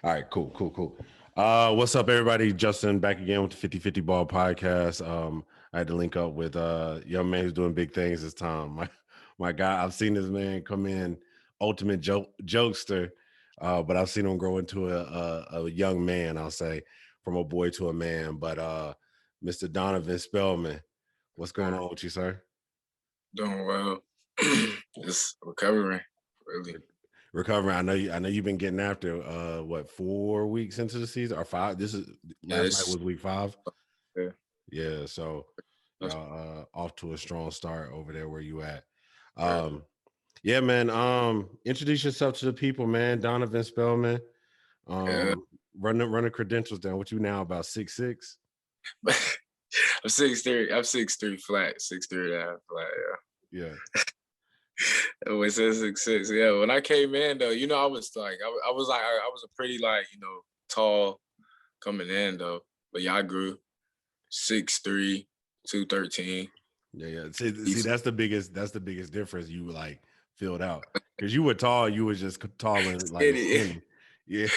All right, cool. What's up, everybody? Justin back again with the 50-50 Ball podcast. I had to link up with young man who's doing big things this time. My guy, I've seen this man come in ultimate jokester, but I've seen him grow into a young man, I'll say, from a boy to a man. But Mr. Donovan Spellman, what's going on with you, sir? Doing well. Just recovering, really. Recovering. I know you've been getting after 4 weeks into the season or 5. This is last night was week 5. Yeah. So y'all off to a strong start over there where you at. Yeah, man. Introduce yourself to the people, man. Donovan Spellman. Run the credentials down. What you now, about 6'6"? I'm 6'3". I'm 6'3" flat, 6'3.5" flat. Yeah. It says 6'6". Yeah. When I came in though, I was a pretty tall coming in though. But yeah, I grew 6'3", 213. Yeah. See, that's the biggest difference. You like filled out because you were tall. You were just tall and like skinny. Yeah.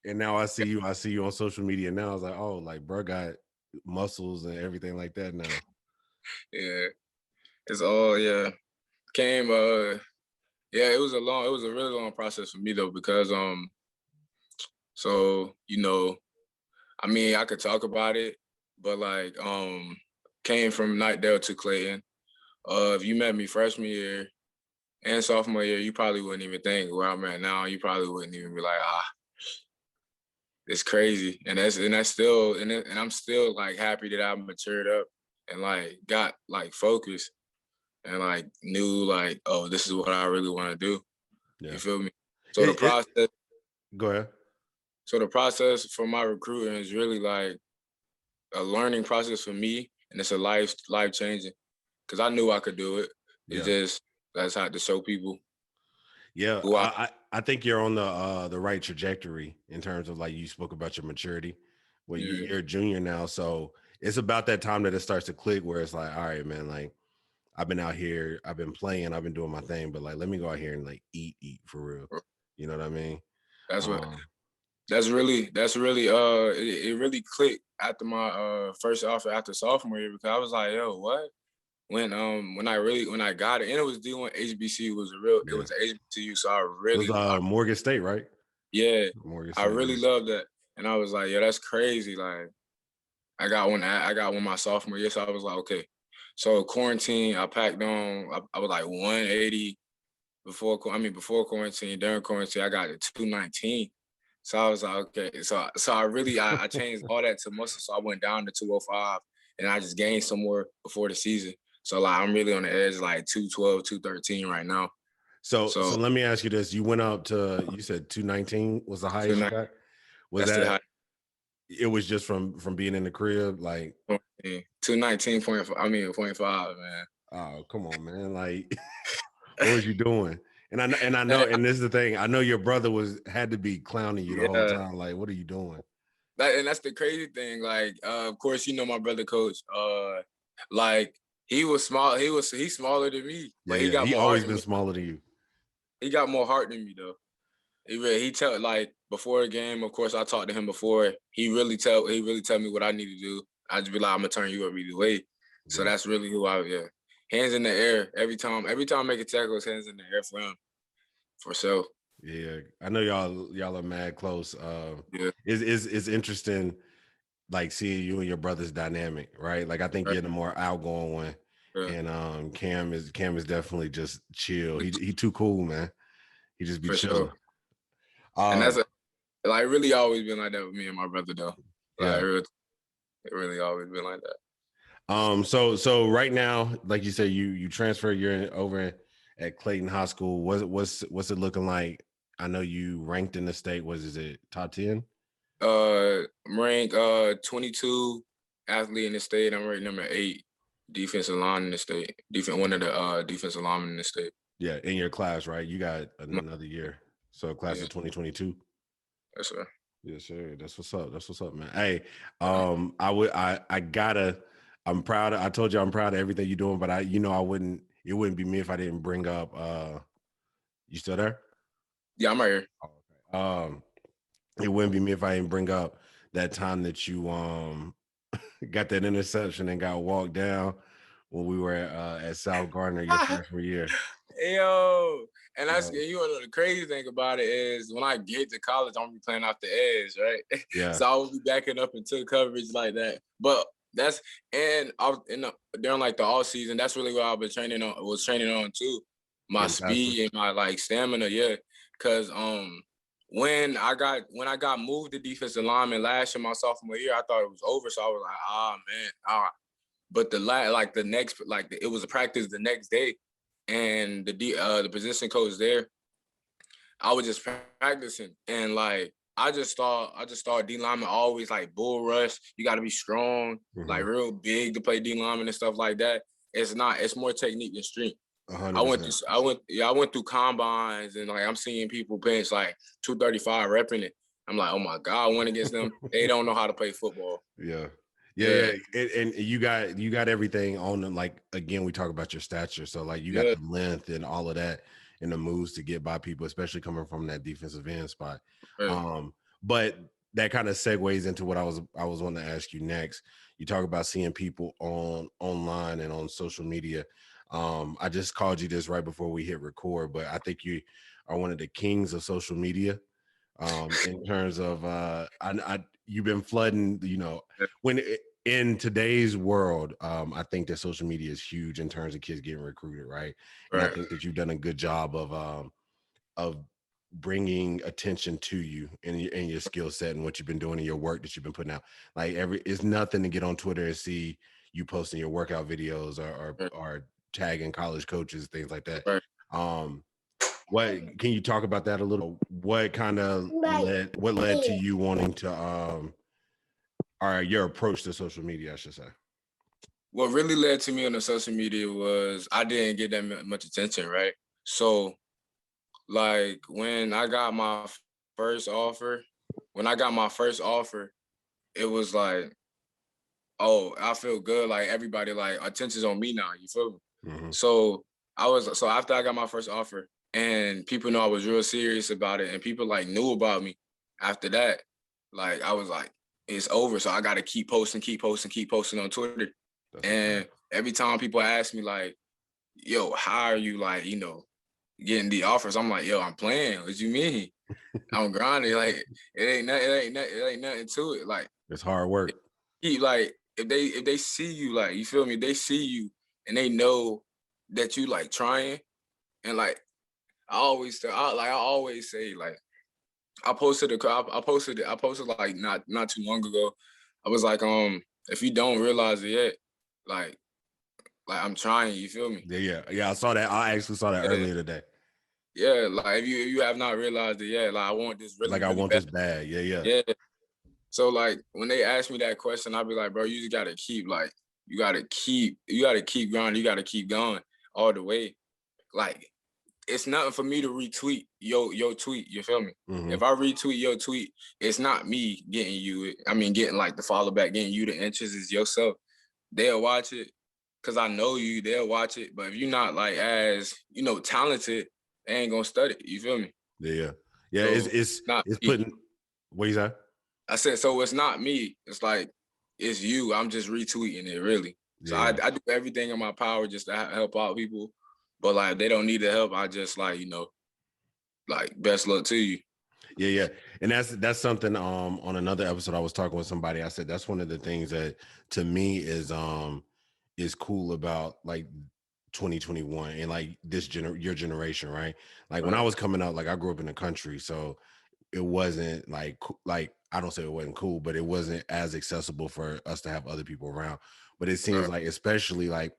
And now I see you on social media now. I was like, oh, like bro got muscles and everything like that now. Yeah. It's all it was a really long process for me though, because I could talk about it, but came from Knightdale to Clayton. If you met me freshman year and sophomore year, you probably wouldn't even think where I'm at now. You probably wouldn't even be like, it's crazy. And I'm still like happy that I matured up and like got like focused and like knew like, oh, this is what I really want to do. Yeah. You feel me? So the process. Go ahead. So the process for my recruiting is really like a learning process for me, and it's a life changing because I knew I could do it. It's just that's how to show people. Yeah, I think you're on the right trajectory in terms of like you spoke about your maturity. Well, you're a junior now, so it's about that time that it starts to click where it's like, all right, man, like I've been out here, I've been playing, I've been doing my thing, but like let me go out here and like eat for real. You know what I mean? That's what. It really clicked after my first offer after sophomore year, because I was like, yo, what? When I got it, and it was D1 HBCU was it was HBCU, so I really it was Morgan State, right? Yeah, Morgan State, I really loved that, and I was like, yo, that's crazy. Like, I got one my sophomore year, so I was like, okay. So quarantine, I packed on. I was like 180 before quarantine. During quarantine, I got to 219. So I was like, okay. So I changed all that to muscle. So I went down to 205, and I just gained some more before the season. So like I'm really on the edge, like 212, 213 right now. So let me ask you this: you went up to, you said 219 was the highest you got? Was that? It was just from being in the crib, like 219.5, man. Oh, come on, man! Like, what was you doing? And I know, and this is the thing. I know your brother had to be clowning you the whole time. Like, what are you doing? And that's the crazy thing. Like, of course, my brother coach. Like he was small. He's smaller than me. But he always been smaller than you. He got more heart than me though. He tell like before a game. Of course, I talked to him before. He really tell me what I need to do. I just be like, I'm gonna turn you up either way. Yeah. So that's really who I. Yeah. Hands in the air every time I make a tackle, it's hands in the air for him. For sure. Yeah, I know y'all are mad close. It's interesting, like seeing you and your brother's dynamic, right? Like I think you're the more outgoing one, and Cam is definitely just chill. He too cool, man. He just be chill. Sure. And that's really always been like that with me and my brother, though. Like, it really always been like that. So right now, like you said, you transferred. You're over at Clayton High School. What's it looking like? I know you ranked in the state. Is it top 10? Ranked 22 athlete in the state. I'm ranked number 8 defensive line in the state. One of the defensive linemen in the state. Yeah, in your class, right? You got another year. So class of 2022. Yes, sir. Yes, sir. That's what's up, man. Hey, I'm proud. I told you I'm proud of everything you're doing, but I wouldn't, it wouldn't be me if I didn't bring up. You still there? Yeah, I'm right here. Oh, okay. It wouldn't be me if I didn't bring up that time that you got that interception and got walked down when we were at South Gardner your freshman year. Yo, and that's you know the crazy thing about it is when I get to college, I'm gonna be playing off the edge, right? Yeah. So I will be backing up into coverage like that. But that's during like the all season, that's really what I've been training on too. My speed and my like stamina, yeah. Cause when I got moved to defensive lineman last year, my sophomore year, I thought it was over. So I was like, man. But it was a practice the next day, and the position coach there, I was just practicing, and like I just thought D lineman always like bull rush. You got to be strong, like real big to play D lineman and stuff like that. It's not. It's more technique than strength. 100%. I went through combines, and like I'm seeing people bench like 235 repping it. I'm like, oh my God, I went against them. They don't know how to play football. Yeah. And you got everything on them. Like, again, we talk about your stature. So like you got the length and all of that and the moves to get by people, especially coming from that defensive end spot. But that kind of segues into what I was wanting to ask you next. You talk about seeing people online and on social media. I just called you this right before we hit record, but I think you are one of the kings of social media. In terms of you've been flooding, in today's world, I think that social media is huge in terms of kids getting recruited, right? And I think that you've done a good job of bringing attention to you and your skill set and what you've been doing and your work that you've been putting out. Like it's nothing to get on Twitter and see you posting your workout videos or tagging college coaches, things like that. What can you talk about that a little? What kind of led to you wanting to or your approach to social media, I should say? What really led to me on the social media was I didn't get that much attention, right? So like when I got my first offer, it was like, oh, I feel good. Like everybody, like attention's on me now. You feel me? So after I got my first offer, and people know I was real serious about it, and people like knew about me. After that, like I was like, it's over. So I got to keep posting on Twitter. And every time people ask me like, yo, how are you like, getting the offers? I'm like, yo, I'm playing. What you mean? I'm grinding. Like it ain't nothing to it. Like it's hard work. Like if they see you, like, you feel me? They see you and they know that you like trying. And like I always say, like I posted like not too long ago. I was like, if you don't realize it yet, like I'm trying, you feel me? Yeah. I saw that. I actually saw that earlier today. Yeah, like if you have not realized it yet, like I want this really, like I want bad. This bad. Yeah. So like when they ask me that question, I'll be like, bro, you just gotta keep grinding, you gotta keep going all the way. Like it's nothing for me to retweet your tweet, you feel me? If I retweet your tweet, it's not me getting you getting like the follow back, getting you the interest, is yourself. They'll watch it because I know you, they'll watch it. But if you're not like as talented, they ain't gonna study, you feel me? Yeah. So it's putting what you say? I said, so it's not me. It's like, it's you. I'm just retweeting it, really. So I do everything in my power just to help out people. But like, they don't need the help. I just like, like best luck to you. Yeah. And that's something on another episode I was talking with somebody. I said that's one of the things that to me is cool about like 2021 and like your generation, right? Like when I was coming up, like I grew up in the country, so it wasn't like I don't say it wasn't cool, but it wasn't as accessible for us to have other people around. But it seems like, especially like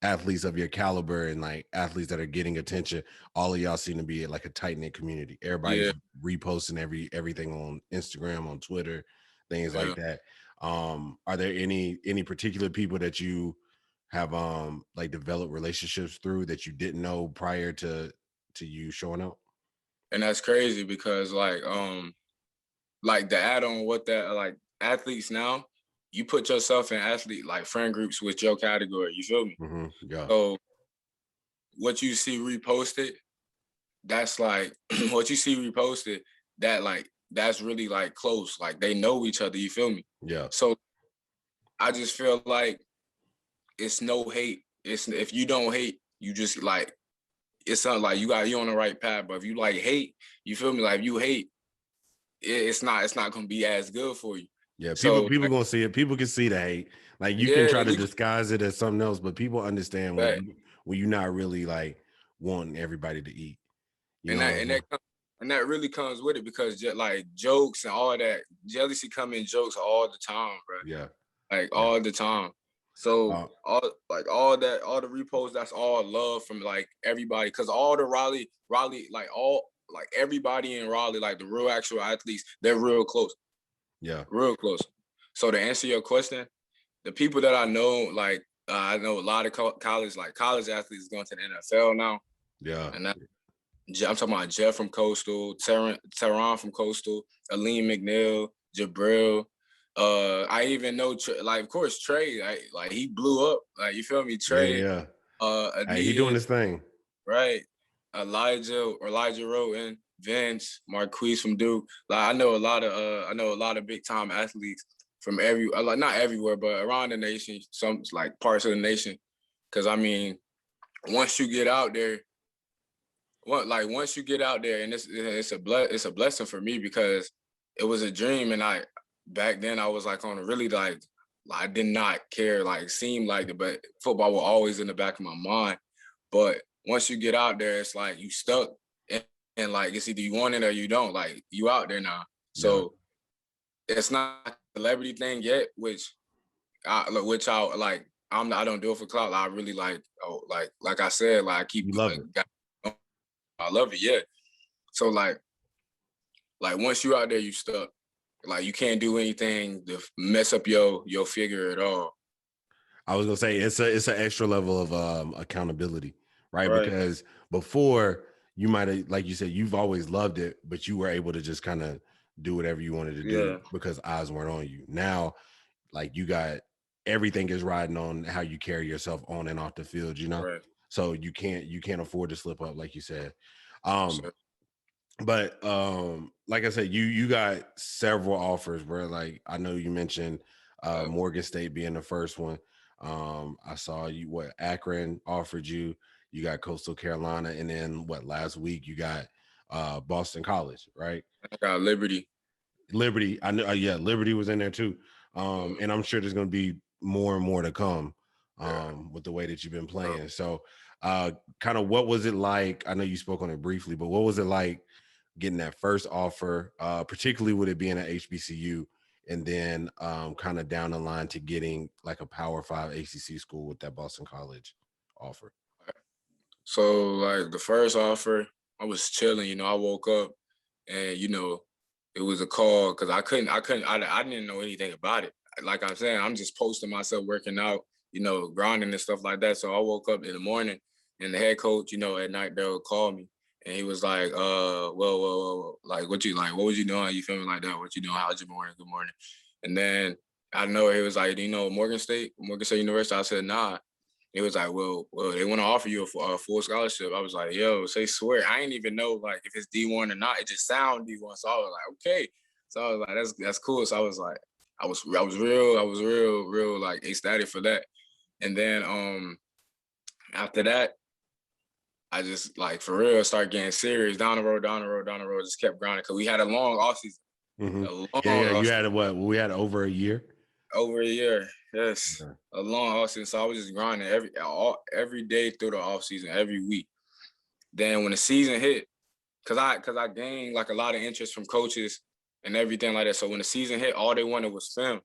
athletes of your caliber and like athletes that are getting attention, all of y'all seem to be like a tight-knit community. Everybody's reposting everything on Instagram, on Twitter, things like that. Are there any particular people that you have like developed relationships through that you didn't know prior to you showing up? And that's crazy because like the add-on what that like athletes now, you put yourself in athlete like friend groups with your category, you feel me? Yeah. So what you see reposted, that's like what you see reposted, that like that's really like close. Like they know each other, you feel me? Yeah. So I just feel like it's no hate. It's if you don't hate, you just like it's not like you on the right path. But if you like hate, you feel me? Like if you hate, it's not gonna be as good for you. Yeah, So people gonna see it. People can see the hate. Like you can yeah, try to disguise it as something else, but people understand right. when you're not really like wanting everybody to eat. You know what I'm saying? And that really comes with it because like jokes and all that jealousy come in jokes all the time, bro. Yeah, like yeah. all the time. So Uh, all the reposts, that's all love from like everybody. Cause all the Raleigh, like all like everybody in Raleigh, like the real actual athletes, they're real close. Yeah, real close. So to answer your question, the people that I know, like I know a lot of college athletes going to the NFL now. Yeah, and that, I'm talking about Jeff from Coastal, Teron from Coastal, Aleem McNeil, Jabril. I even know like of course Trey, like he blew up. Like you feel me, Trey. yeah. Hey, he doing Adidas, his thing. right? Elijah Roten, Vince, Marquise from Duke. Like I know a lot of big time athletes from like not everywhere, but around the nation, some like parts of the nation. Cause I mean, once you get out there, once you get out there, and it's a blessing for me because it was a dream, and back then I was like on a really like I did not care, like seemed like it, but football was always in the back of my mind. But once you get out there, it's like you stuck, and like it's either you want it or you don't. Like you out there now, so it's not a celebrity thing yet, which I like. I don't do it for clout. I really like I said, like I keep You love it. I love it, yeah. So like once you out there, you stuck. Like you can't do anything to mess up your figure at all. I was gonna say it's an extra level of accountability, right? Right. Because before you might have, like you said, you've always loved it, but you were able to just kind of do whatever you wanted to do because eyes weren't on you. Now, like you got everything is riding on how you carry yourself on and off the field, you know. Right. So you can't afford to slip up, like you said. Sure. But like I said, you got several offers, bro. Like I know you mentioned Morgan State being the first one. I saw Akron offered you. You got Coastal Carolina, and then last week you got Boston College, right? I got Liberty. I know, yeah, Liberty was in there too. And I'm sure there's going to be more and more to come with the way that you've been playing. So, kind of what was it like? I know you spoke on it briefly, but what was it like getting that first offer, particularly with it being at HBCU, and then kind of down the line to getting like a Power 5 ACC school with that Boston College offer? So like the first offer, I was chilling. I woke up and it was a call because I didn't know anything about it. Like I'm saying, I'm just posting myself working out, grinding and stuff like that. So I woke up in the morning and the head coach, at night they'll call me and he was like, well, like what was you doing? You feel me like that? What you doing? How's your morning? Good morning. And then I know he was like, Morgan State University? I said, nah. It was like, well, they want to offer you a full scholarship. I was like, yo, say swear. I didn't even know like if it's D1 or not. It just sounded D1. So I was like, okay. So I was like, that's cool. So I was like, I was real like ecstatic for that. And then after that, I just like for real start getting serious. Down the road, just kept grinding because we had a long off season. Yeah. You had we had over a year. Over a year, yes. Yeah. A long off season. So I was just grinding every day through the off season, every week. Then when the season hit, cause I gained like a lot of interest from coaches and everything like that. So when the season hit, all they wanted was film.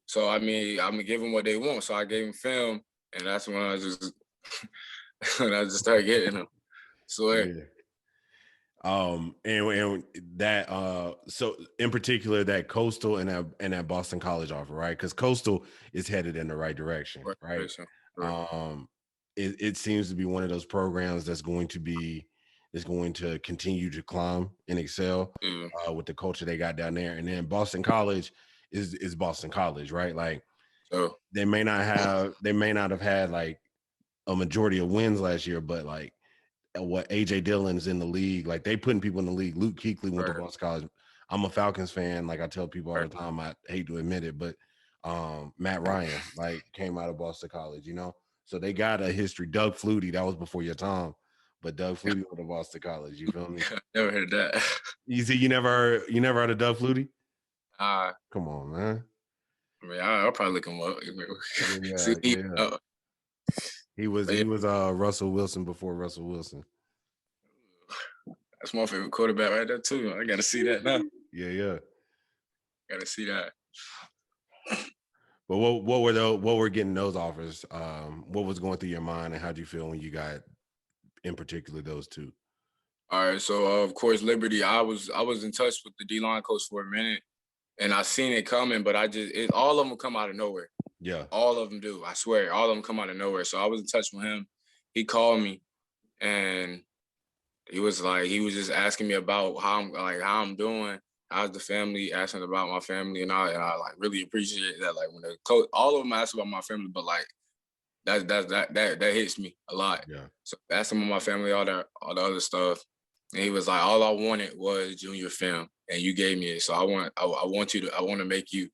So I mean, I'm gonna give them what they want. So I gave them film, and that's when I just started getting them. Swear. Yeah. And that so in particular that Coastal and that Boston College offer, right? Because Coastal is headed in the right direction, right? It seems to be one of those programs that's going to continue to climb and excel with the culture they got down there. And then Boston College is Boston College, right? Like they may not have had like a majority of wins last year, but like what AJ Dillon's in the league, like they putting people in the league. Luke Kuechly went to Boston College. I'm a Falcons fan. Like I tell people all the time, I hate to admit it, but Matt Ryan like came out of Boston College, you know. So they got a history. Doug Flutie, that was before your time, but Doug Flutie went to Boston College. You feel me? Never heard that. You see, you never heard of Doug Flutie? Come on, man. I mean, I'll probably look him up. Yeah. He was Russell Wilson before Russell Wilson. That's my favorite quarterback right there too. I gotta see that now. Yeah. Gotta see that. But what were getting those offers? What was going through your mind, and how do you feel when you got, in particular, those two? All right, so of course, Liberty. I was in touch with the D-line coach for a minute, and I seen it coming, but all of them come out of nowhere. Yeah, all of them do. I swear, all of them come out of nowhere. So I was in touch with him. He called me, and he was just asking me about how I'm doing, how's the family, asking about my family, and I like really appreciate that. Like when the coach, all of them asked about my family, but like that hits me a lot. Yeah. So asking about my family, all the other stuff, and he was like, all I wanted was junior film, and you gave me it. So I want to make you.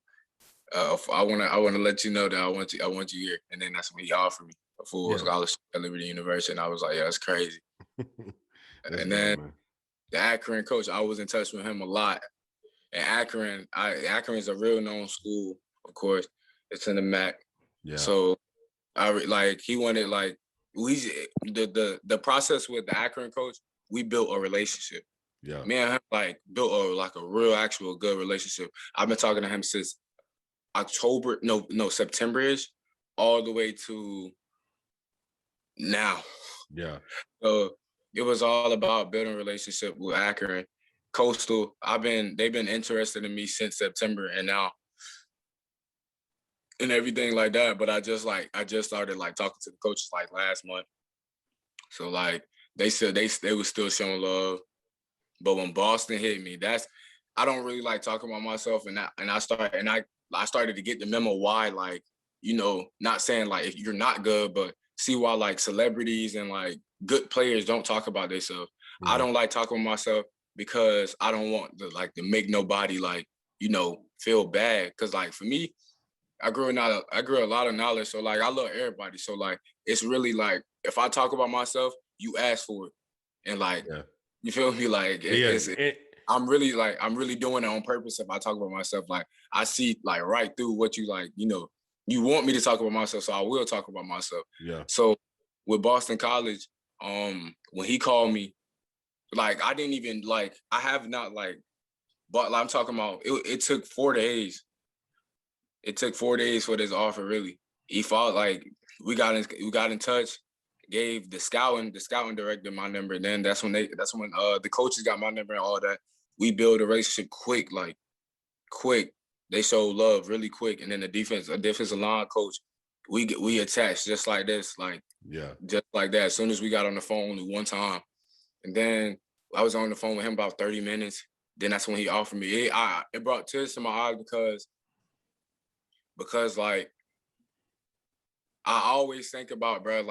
I want to let you know that I want you here. And then that's when he offered me a full scholarship at Liberty University, and I was like, yeah, that's crazy. And then the Akron coach, I was in touch with him a lot. And Akron is a real known school, of course. It's in the MAC. Yeah. So he wanted the process with the Akron coach, we built a relationship. Yeah. Me and him built a real actual good relationship. I've been talking to him since September-ish, all the way to now. Yeah. So it was all about building a relationship with Akron. Coastal, they've been interested in me since September and now and everything like that. But I just started talking to the coaches last month. So they said they were still showing love. But when Boston hit me, I don't really like talking about myself, and I started to get the memo why, not saying if you're not good, but see why celebrities and good players don't talk about themselves. Mm-hmm. I don't like talking about myself because I don't want to make nobody feel bad. Cause for me, I grew a lot of knowledge. So I love everybody. So it's really if I talk about myself, you ask for it. And you feel me? I'm really doing it on purpose. If I talk about myself, I see right through what you you want me to talk about myself, so I will talk about myself. Yeah. So with Boston College, when he called me, I didn't even I have not but I'm talking about it took 4 days. It took 4 days for this offer, really. He fought we got in touch, gave the scouting director my number. Then that's when the coaches got my number and all that. We build a relationship quick. They show love really quick. And then the defensive line coach, we attached just like this, just like that. As soon as we got on the phone only one time. And then I was on the phone with him about 30 minutes. Then that's when he offered me. It brought tears to my eyes because I always think about, bro,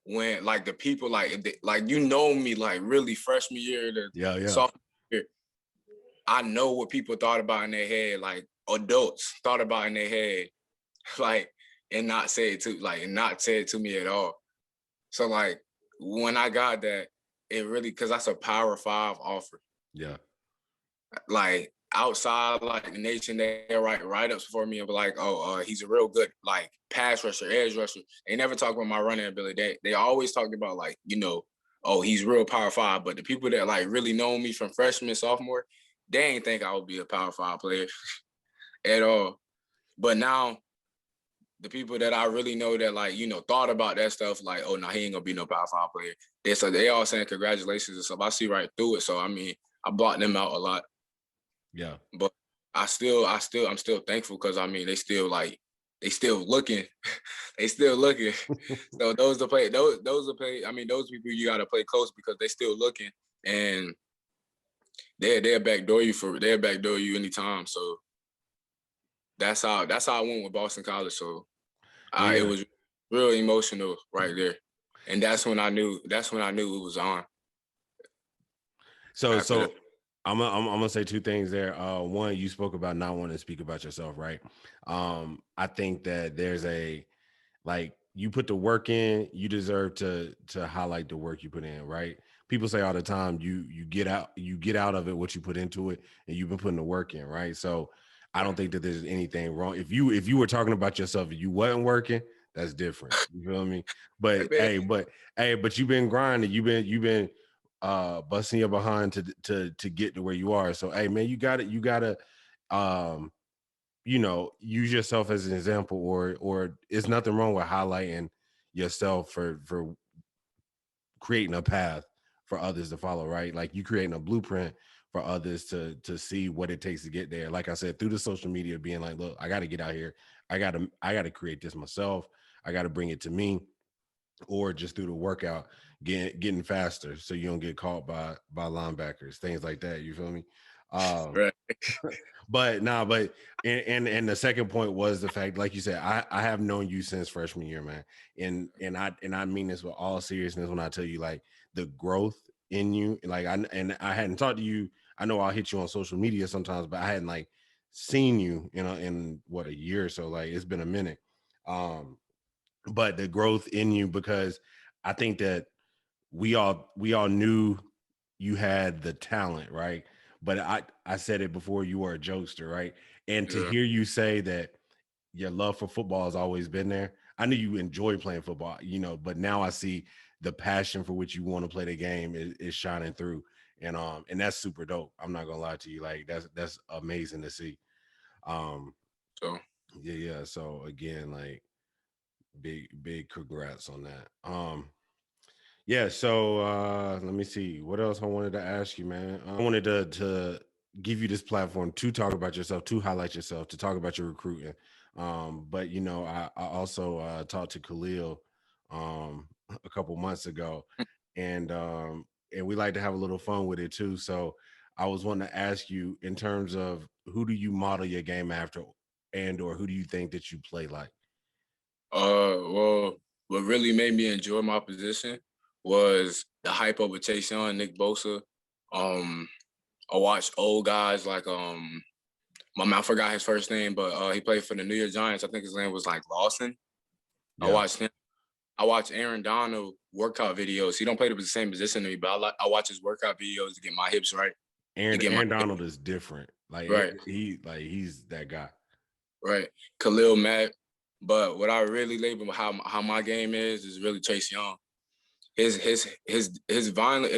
when the people me really freshman year to sophomore year, I know what people thought about in their head, adults thought about in their head, and not say it to me at all. So when I got that, it really, because that's a Power 5 offer. Yeah. Outside the nation, they write write-ups for me and be he's a real good pass rusher, edge rusher. They never talk about my running ability. They always talk about he's real Power 5. But the people that really know me from freshman, sophomore, they ain't think I would be a Power 5 player at all. But now the people that I really know that thought about that stuff, he ain't gonna be no Power 5 player. They all saying congratulations and stuff. I see right through it. So I mean, I blocked them out a lot. Yeah. But I'm still thankful because I mean they still looking. They still looking. So those people you gotta play close because they still looking and they'll backdoor you anytime. So that's how I went with Boston College. So it was real emotional right there. And that's when I knew it was on. So I'm gonna say two things there. One, you spoke about not wanting to speak about yourself, right? I think that there's you put the work in, you deserve to highlight the work you put in, right? People say all the time, you get out of it what you put into it, and you've been putting the work in, right? So I don't think that there's anything wrong. If you were talking about yourself and you wasn't working, that's different. You feel me? But but you've been grinding, you've been busting your behind to get to where you are. So hey man, you gotta use yourself as an example, or it's nothing wrong with highlighting yourself for creating a path for others to follow, right? Like you creating a blueprint for others to see what it takes to get there. Like I said, through the social media, being like, look, I got to get out here. I got to create this myself. I got to bring it to me, or just through the workout, getting faster so you don't get caught by linebackers, things like that. You feel me? Right. But and the second point was the fact, like you said, I have known you since freshman year, man. And I mean this with all seriousness when I tell you, like, the growth in you. Like I hadn't talked to you. I know I'll hit you on social media sometimes, but I hadn't like seen you, in what, a year or so. Like, it's been a minute. But the growth in you, because I think that we all knew you had the talent, right? But I said it before, you were a jokester, right? And to hear you say that your love for football has always been there. I knew you enjoy playing football, but now I see the passion for which you want to play the game is shining through. And that's super dope. I'm not gonna lie to you. Like, that's amazing to see. So Yeah. So again, like, big congrats on that. Yeah, so let me see what else I wanted to ask you, man. I wanted to give you this platform to talk about yourself, to highlight yourself, to talk about your recruiting. But I also talked to Khalil a couple months ago, and we like to have a little fun with it too. So I was wanting to ask you, in terms of, who do you model your game after, or who do you think that you play like? Well, what really made me enjoy my position was the hype over Chase Young, Nick Bosa. I watched old guys like I forgot his first name, but he played for the New York Giants. I think his name was like Lawson. Yeah. I watched him. I watched Aaron Donald workout videos. He don't play the same position to me, but I watch his workout videos to get my hips right. Aaron Donald is different. Like, right. He's that guy. Right. Khalil Mack. But what I really label how my game is really Chase Young. His violent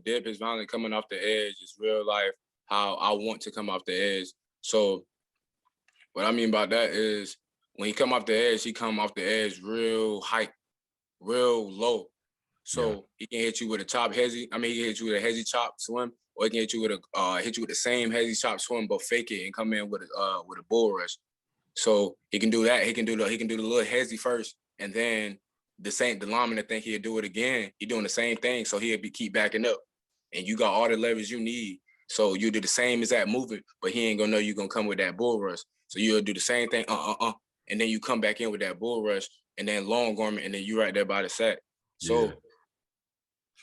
dip, his violent coming off the edge is real life how I want to come off the edge. So what I mean by that is, when he come off the edge, he come off the edge real high, real low. So he can hit you with a chop hezzy. I mean, he can hit you with a hezzy chop swim, or he can hit you with the same hezzy chop swim, but fake it and come in with a bull rush. So he can do that. He can do the little hezzy first, and then the lineman that think he'll do it again, he doing the same thing. So he'll keep backing up, and you got all the leverage you need. So you do the same as that movement, but he ain't gonna know you're gonna come with that bull rush. So you'll do the same thing, and then you come back in with that bull rush, and then long arm, and then you right there by the sack. So,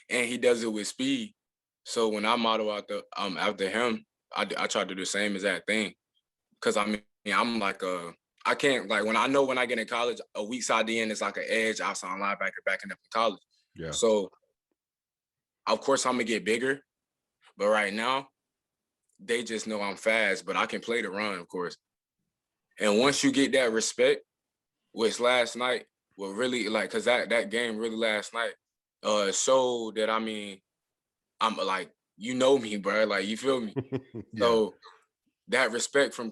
and he does it with speed. So when I model after him, I try to do the same exact thing, because I mean, I'm like I can't, like, when I get in college, a weak side end is like an edge outside linebacker backing up in college. Yeah. So of course I'm gonna get bigger, but right now they just know I'm fast, but I can play the run, of course. And once you get that respect, which last night was really, like, because that game really last night showed that, I mean, I'm like, me, bro. Like, you feel me? So that respect from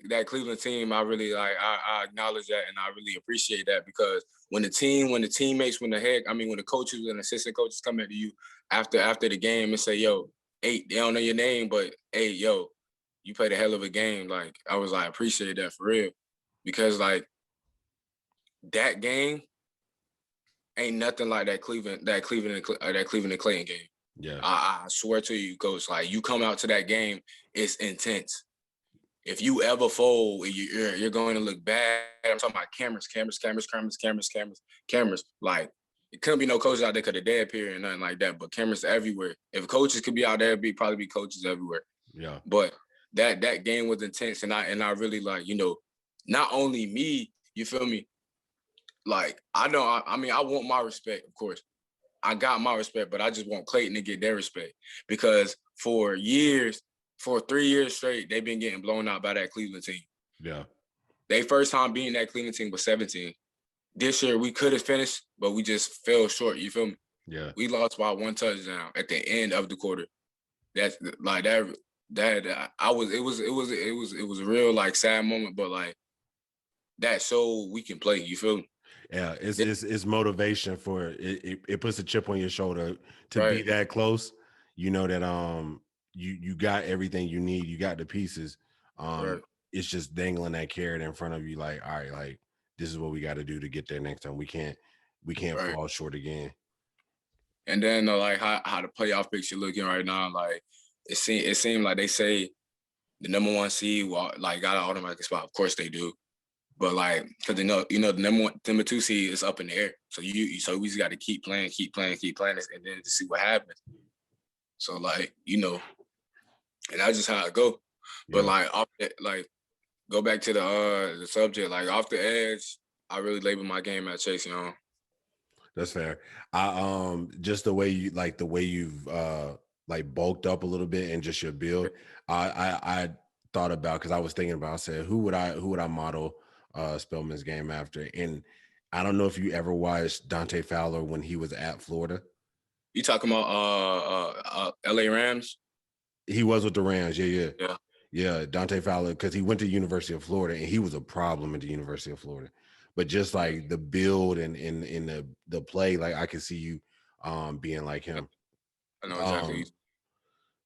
that Cleveland team, I really I acknowledge that, and I really appreciate that, because when the teammates, when the coaches and assistant coaches come into you after the game and say, yo, hey, they don't know your name, but hey, yo, you played a hell of a game. Like, I was like, appreciate that for real, because like that game ain't nothing like that Cleveland and Clayton game. Yeah, I swear to you, coach, like, you come out to that game, it's intense. if you ever fold, you're going to look bad. I'm talking about cameras. Like, it couldn't be no coaches out there because of dead period and nothing like that, but cameras everywhere. If coaches could be out there, probably be coaches everywhere. Yeah. But that game was intense, and I really, like, you know, not only me, you feel me? Like, I want my respect, of course. I got my respect, but I just want Clayton to get their respect, because for 3 years straight, they've been getting blown out by that Cleveland team. Yeah. They first time beating that Cleveland team was 17. This year we could have finished, but we just fell short. You feel me? Yeah. We lost by 1 touchdown at the end of the quarter. That's like that. It was a real, like, sad moment, but like that showed we can play. You feel me? Yeah, it's motivation for it. It puts a chip on your shoulder to Right. be that close. You know that you got everything you need. You got the pieces. Right. It's just dangling that carrot in front of you. Like, all right, like, this is what we got to do to get there next time. We can't Right. fall short again. And then like how the playoff picture looking right now, like it seemed like they say the number 1 seed like got an automatic spot. Of course they do. But like, because the number 2 seed is up in the air. So so we just got to keep playing, and then to see what happens. So, like, you know, and that's just how it go. Yeah. But like go back to the subject, like, off the edge, I really label my game at Chase Young. That's fair. I just the way you've like bulked up a little bit and just your build. I thought about, because I was thinking about, I said, who would I model Spellman's game after? And I don't know if you ever watched Dante Fowler when he was at Florida. You talking about LA Rams? He was with the Rams, yeah. Dante Fowler, because he went to University of Florida and he was a problem at the University of Florida. But just like the build and in the play, like, I can see you being like him. I know exactly.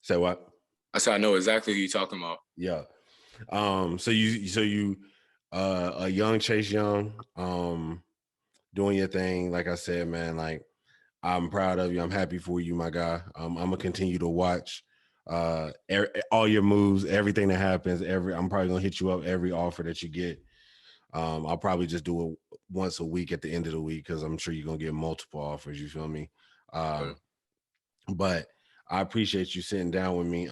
Say what? I said I know exactly who you're talking about. Yeah. So you a young Chase Young, doing your thing. Like I said, man, like, I'm proud of you. I'm happy for you, my guy. I'm gonna continue to watch all your moves, everything that happens. I'm probably gonna hit you up every offer that you get. I'll probably just do it once a week at the end of the week, because I'm sure you're gonna get multiple offers. You feel me? But I appreciate you sitting down with me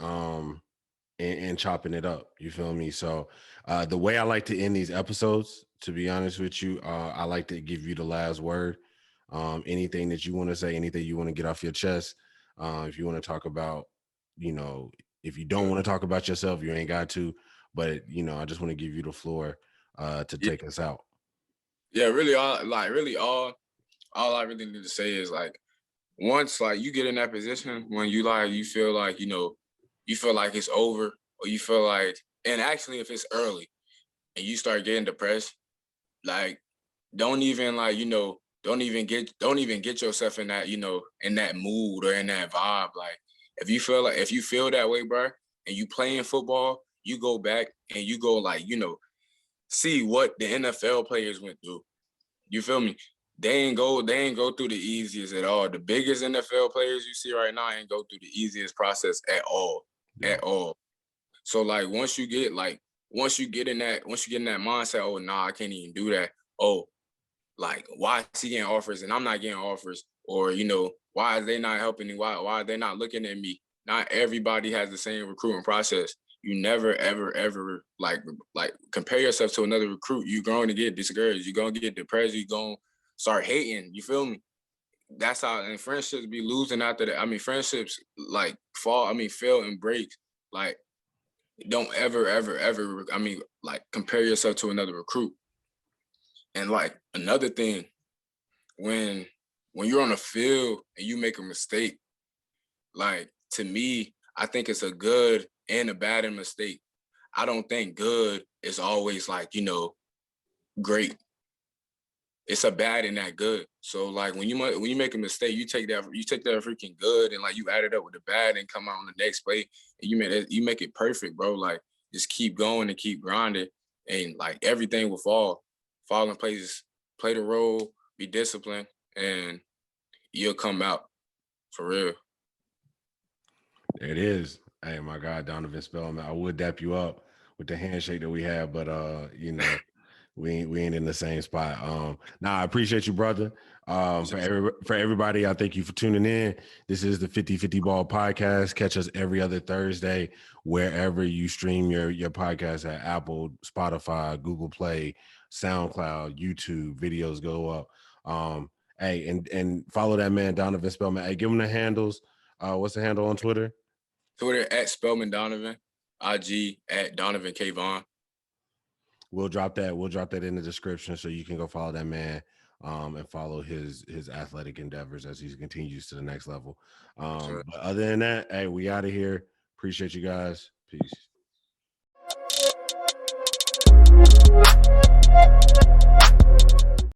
and chopping it up. You feel me? So the way I like to end these episodes, to be honest with you, I like to give you the last word. Anything that you want to say, anything you want to get off your chest. If you want to talk about, you know, if you don't want to talk about yourself, you ain't got to. But, you know, I just want to give you the floor to take us out. Yeah, really, all I really need to say is, like, once, like, you get in that position when you feel like, you know, you feel like it's over, or you feel like, and actually if it's early and you start getting depressed, like, don't even get yourself in that, you know, in that mood or in that vibe. Like, if you feel that way, bro, and you playing football, you go back and you go, like, you know, see what the NFL players went through. You feel me? They ain't go through the easiest at all. The biggest NFL players you see right now ain't go through the easiest process at all. Yeah. At all. So, like, once you get in that mindset, oh, nah, I can't even do that. Oh, like, why is he getting offers and I'm not getting offers? Or, you know, why is they not helping me? Why are they not looking at me? Not everybody has the same recruiting process. You never, ever, ever like compare yourself to another recruit. You're going to get discouraged. You're going to get depressed. You're going to start hating. You feel me? That's how, and friendships be losing after that. I mean, friendships like fail and break. Like, don't ever, ever, ever, like, compare yourself to another recruit. And, like, another thing, when you're on the field and you make a mistake, like, to me, I think it's a good and a bad mistake. I don't think good is always, like, you know, great. It's a bad and that good. So, like, when you make a mistake, you take that freaking good and, like, you add it up with the bad and come out on the next play and you make it perfect, bro. Like, just keep going and keep grinding, and, like, everything will fall in place. Play the role, be disciplined, and you'll come out for real. There it is. Hey, my God, Donovan Spellman. I would dap you up the handshake that we had, but you know, we ain't in the same spot. Now I appreciate you, brother. For everybody, I thank you for tuning in. This is the 50-50 Ball Podcast. Catch us every other Thursday wherever you stream your podcast at Apple, Spotify, Google Play, SoundCloud, YouTube. Videos go up. Hey, and follow that man Donovan Spellman. Hey, give him the handles. What's the handle on Twitter? Twitter at Spellman Donovan. IG at Donovan K. Vaughn. We'll drop that in the description so you can go follow that man and follow his athletic endeavors as he continues to the next level. Sure. But other than that, hey, we out of here. Appreciate you guys. Peace.